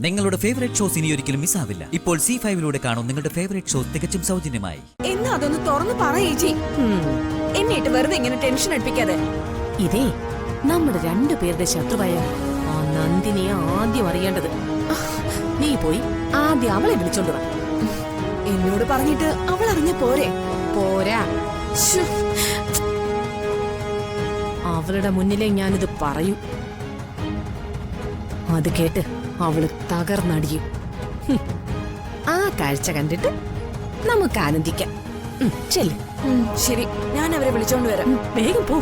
നിങ്ങളുടെ favourite shows ഇനി ഒരിക്കലും മിസ്സാവില്ല. ഇപ്പോൾ C5 കാണും നിങ്ങളുടെ ഫേവറേറ്റ് ഷോസ് തികച്ചും സൗജന്യമായി. എന്നാ അതൊന്ന് തുറന്നു പറയേച്ചി. എന്നിട്ട് വെറുതെ ഇങ്ങനെ ടെൻഷൻ അടുപ്പിക്കാതെ. ഇതേ നമ്മുടെ രണ്ടുപേരുടെ ശത്രുവായ ആ നന്ദിനിയെ ആദ്യം അറിയേണ്ടത്. നീ പോയി ആദ്യം അവളെ വിളിച്ചോണ്ട് വാ. എന്നോട് പറഞ്ഞിട്ട് അവൾ അറിഞ്ഞ പോരെ? പോരാ, അവളുടെ മുന്നിലേ ഞാനിത് പറയൂ. അത് കേട്ട് അവള് തകർന്നടിയും. ആ കാഴ്ച കണ്ടിട്ട് നമുക്ക് ആനന്ദിക്കാം. ചെല്ല്. ശരി, ഞാൻ അവരെ വിളിച്ചോണ്ട് വരാം. വേഗം പോ.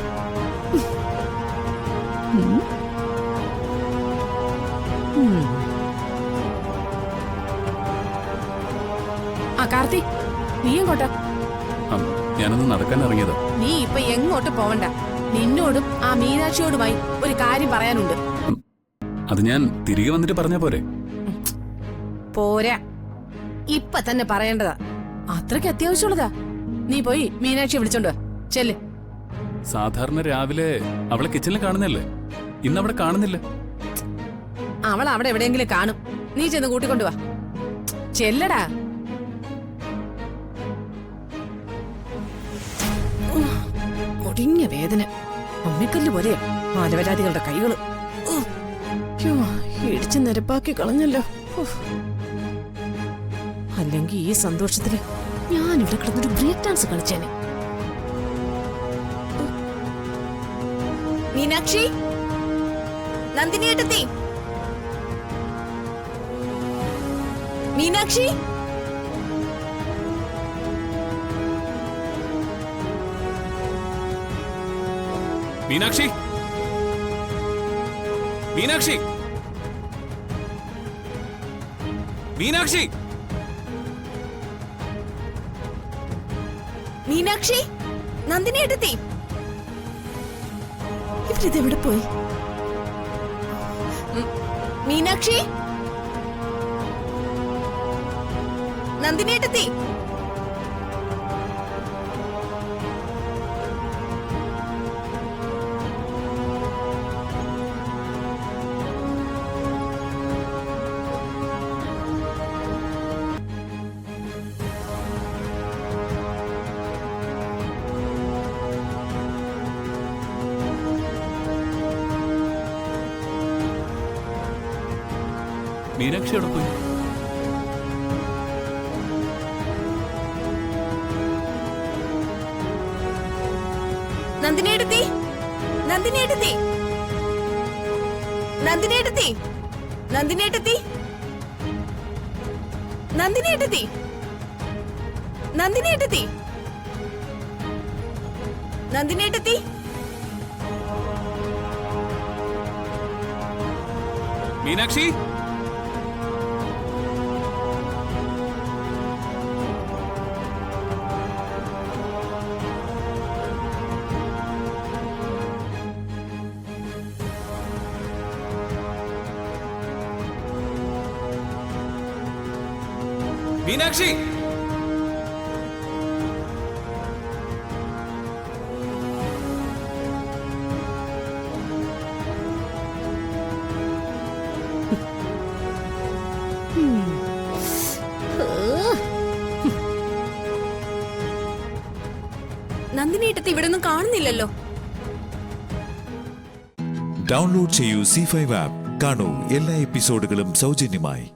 ആ കാർത്തി, നീ എങ്ങോട്ടാ? ഞാനൊന്ന് നടക്കാൻ ഇറങ്ങിയതാ. നീ ഇപ്പൊ എങ്ങോട്ട് പോവണ്ട. നിന്നോടും ആ മീനാക്ഷിയോടുമായി ഒരു കാര്യം പറയാനുണ്ട്. അത് ഞാൻ തിരികെ വന്നിട്ട് പറഞ്ഞാ പോരെ? പോരാ, ഇപ്പൊ തന്നെ പറയേണ്ടതാ. അത്രയ്ക്ക് അത്യാവശ്യമുള്ളതാ. നീ പോയി മീനാക്ഷിയെ വിളിച്ചോണ്ട് വാ. ചെല്ല്. സാധാരണ രാവിലെ അവളെ കിച്ചണിൽ കാണുന്നല്ലേ, ഇന്ന് അവിടെ കാണുന്നില്ല. അവൾ അവിടെ എവിടെയെങ്കിലും കാണും. നീ ചെന്ന് കൂട്ടിക്കൊണ്ടു വാ. ചെല്ലടാ. ഒടിഞ്ഞ വേദന, അമ്മിക്കല്ല് പോലെയാ മാനവരാതികളുടെ കൈകള്. ഇടിച്ച് നിരപ്പാക്കി കളഞ്ഞല്ലോ. അല്ലെങ്കിൽ ഈ സന്തോഷത്തില് ഞാനിവിടെ കിടന്നൊരു ബ്രേക്ക് ഡാൻസ് കളിച്ചേനെ. മീനാക്ഷി, നന്ദിനി ഏട്ടത്തി, മീനാക്ഷി. മീനാക്ഷി, മീനാക്ഷി, മീനാക്ഷി, മീനാക്ഷി, നന്ദിനി ഏട്ടത്തി. ഇവരിതെവിടെ പോയി? മീനാക്ഷി, നന്ദിനി ഏട്ടത്തി. മീനാക്ഷി അവിടെ പോയി. നന്ദിനി ഏട്ടത്തി, നന്ദിനി ഏട്ടത്തി, നന്ദിനി ഏട്ടത്തി, നന്ദിനി ഏട്ടത്തി, നന്ദിനി ഏട്ടത്തി, നന്ദിനി ഏട്ടത്തി, നന്ദിനി ഏട്ടത്തി. മീനാക്ഷി, മീനാക്ഷി, നന്ദിനി ഏട്ടത്തി ഇവിടെ ഒന്നും കാണുന്നില്ലല്ലോ. ഡൗൺലോഡ് ചെയ്യൂ C5 ആപ്പ്. കാണൂ എല്ലാ എപ്പിസോഡുകളും സൗജന്യമായി.